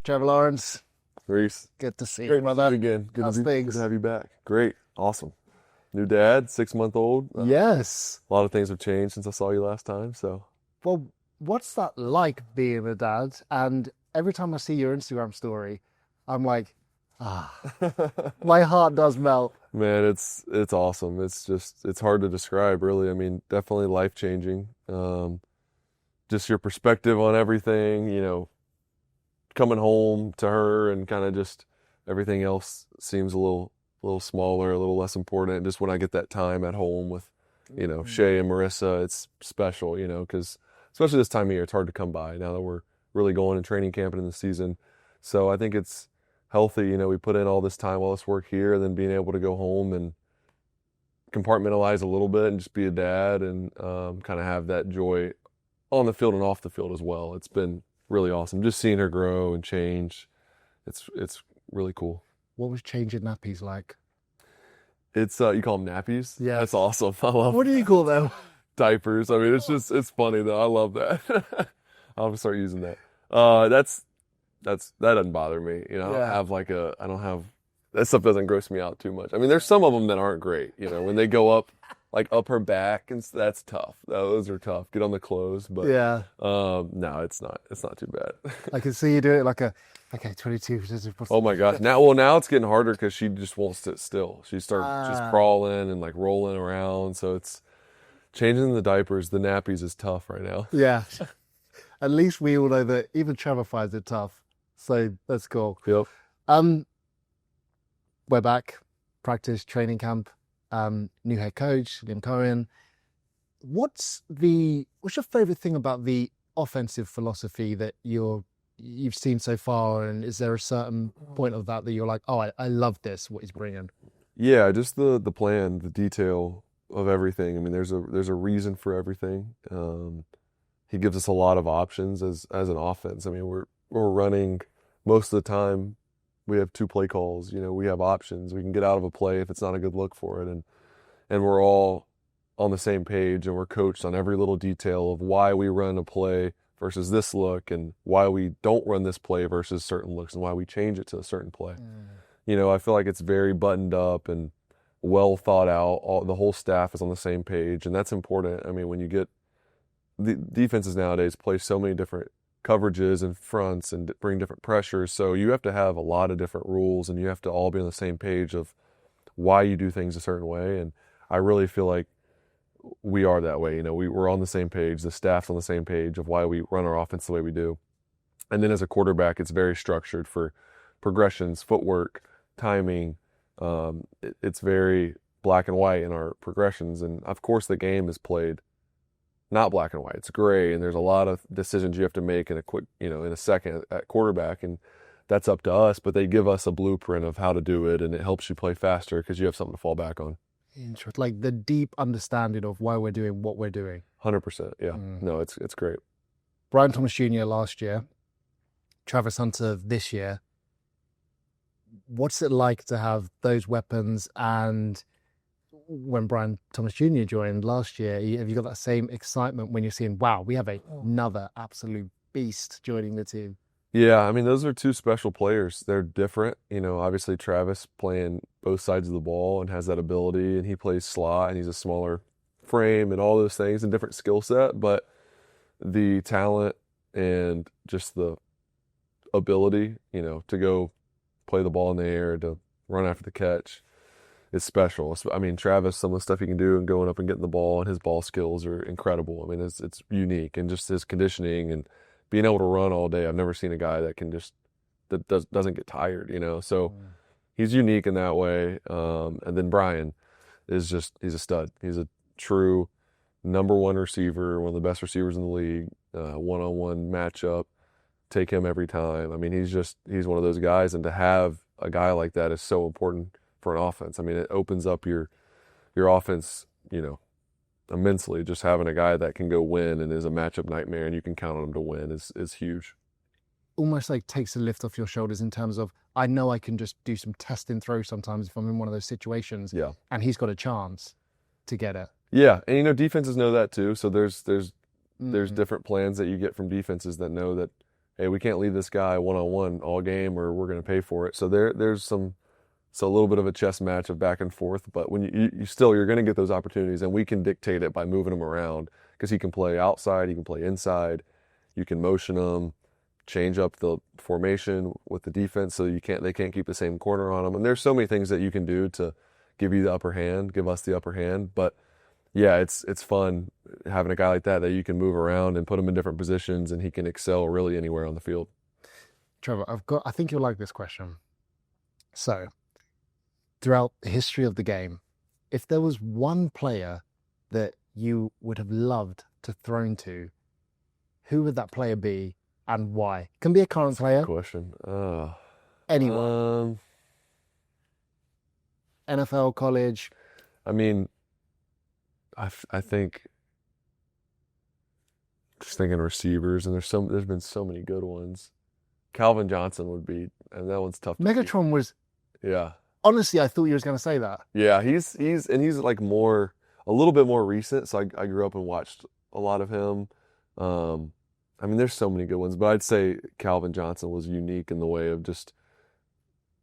Trevor Lawrence, Reece, good to see you, great to see brother. you again. How's Good things? to have you back. Great, awesome. New dad, 6-month-old. Yes. A lot of things have changed since I saw you last time. So Well, what's that like being a dad? And every time I see your Instagram story, I'm like, my heart does melt. man, it's awesome. It's hard to describe, really. I mean, definitely life changing. Just your perspective on everything. Coming home to her and kind of just everything else seems a little smaller, a little less important. Just when I get that time at home with, Shay and Marissa, it's special, because especially this time of year, it's hard to come by now that we're really going and training camp and in the season. So I think it's healthy. We put in all this time, all this work here, and then being able to go home and compartmentalize a little bit and just be a dad and kind of have that joy on the field and off the field as well. It's been really awesome. Just seeing her grow and change. It's really cool. What was changing nappies like? It's you call them nappies? Yeah. That's awesome. I love What do you call them? diapers. I mean, it's funny though. I love that. I'll start using that. That doesn't bother me. I don't have that stuff doesn't gross me out too much. I mean, there's some of them that aren't great. When they go up her back, and that's tough. Those are tough. Get on the clothes, but Yeah. no, it's not. It's not too bad. I can see you do it like 22. Oh my gosh. Now it's getting harder because she just won't sit still. She starts just crawling and rolling around. So it's changing the diapers, the nappies is tough right now. Yeah. At least we all know that even Trevor finds it tough. So that's cool. Yep. We're back, practice, training camp, new head coach, Liam Cohen. What's your favorite thing about the offensive philosophy that you've seen so far? And is there a certain point of that you're like, oh, I love this, what he's bringing? Yeah, just the plan, the detail of everything. I mean, there's a reason for everything. He gives us a lot of options as an offense. I mean, we're running most of the time. We have 2 play calls. We have options. We can get out of a play if it's not a good look for it, and we're all on the same page, and we're coached on every little detail of why we run a play versus this look, and why we don't run this play versus certain looks, and why we change it to a certain play. I feel like it's very buttoned up and well thought out. The whole staff is on the same page, and that's important. I mean, when you get the defenses nowadays play so many different coverages and fronts and bring different pressures, so you have to have a lot of different rules, and you have to all be on the same page of why you do things a certain way. And I really feel like we are that way. We're on the same page. The staff's on the same page of why we run our offense the way we do. And then as a quarterback, it's very structured for progressions, footwork, timing. It's very black and white in our progressions. And of course, the game is played not black and white. It's gray, and there's a lot of decisions you have to make in a second at quarterback, and that's up to us. But they give us a blueprint of how to do it, and it helps you play faster because you have something to fall back on. Interesting. Like the deep understanding of why we're doing what we're doing. 100%. Yeah. No, it's great. Brian Thomas Jr. last year, Travis Hunter this year. What's it like to have those weapons? And when Brian Thomas Jr. joined last year, have you got that same excitement when you're seeing, wow, we have another absolute beast joining the team? Yeah, I mean, those are 2 special players. They're different. Obviously Travis playing both sides of the ball and has that ability, and he plays slot, and he's a smaller frame and all those things and different skill set, but the talent and just the ability, to go play the ball in the air, to run after the catch, is special. I mean, Travis, some of the stuff he can do and going up and getting the ball, and his ball skills are incredible. I mean, it's unique, and just his conditioning and being able to run all day. I've never seen a guy that can doesn't get tired, So he's unique in that way. And then Brian he's a stud. He's a true number 1 receiver, one of the best receivers in the league. One-on-one matchup, take him every time. I mean, he's one of those guys, and to have a guy like that is so important for an offense. I mean, it opens up your offense, immensely. Just having a guy that can go win and is a matchup nightmare, and you can count on him to win is huge. Almost like takes the lift off your shoulders in terms of, I know I can just do some test and throw sometimes if I'm in one of those situations. Yeah. And he's got a chance to get it. Yeah, and defenses know that too. So there's different plans that you get from defenses that know that, hey, we can't leave this guy one-on-one all game or we're going to pay for it. So there's some, so a little bit of a chess match of back and forth, but when you're going to get those opportunities, and we can dictate it by moving him around because he can play outside, he can play inside, you can motion him, change up the formation with the defense so they can't keep the same corner on him. And there's so many things that you can do to give you the upper hand, give us the upper hand. But yeah, it's fun having a guy like that you can move around and put him in different positions, and he can excel really anywhere on the field. Trevor, I think you'll like this question. So, throughout the history of the game, if there was one player that you would have loved to thrown to, who would that player be and why? Can be a current player. Question. Anyone. NFL, college. I mean, I think just thinking receivers, and there's been so many good ones. Calvin Johnson would be, and that one's tough. Megatron was. Yeah. Honestly, I thought you was going to say that. Yeah, he's like a little bit more recent. So I grew up and watched a lot of him. I mean, there's so many good ones, but I'd say Calvin Johnson was unique in the way of just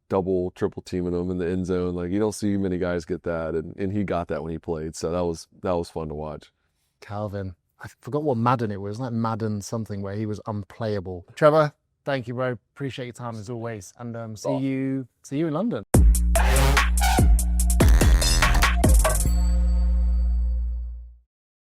double, triple teaming him in the end zone. Like, you don't see many guys get that, and he got that when he played. So that was fun to watch. Calvin, I forgot what Madden it was. Wasn't that Madden something where he was unplayable? Trevor, thank you, bro. Appreciate your time as always, and see you in London.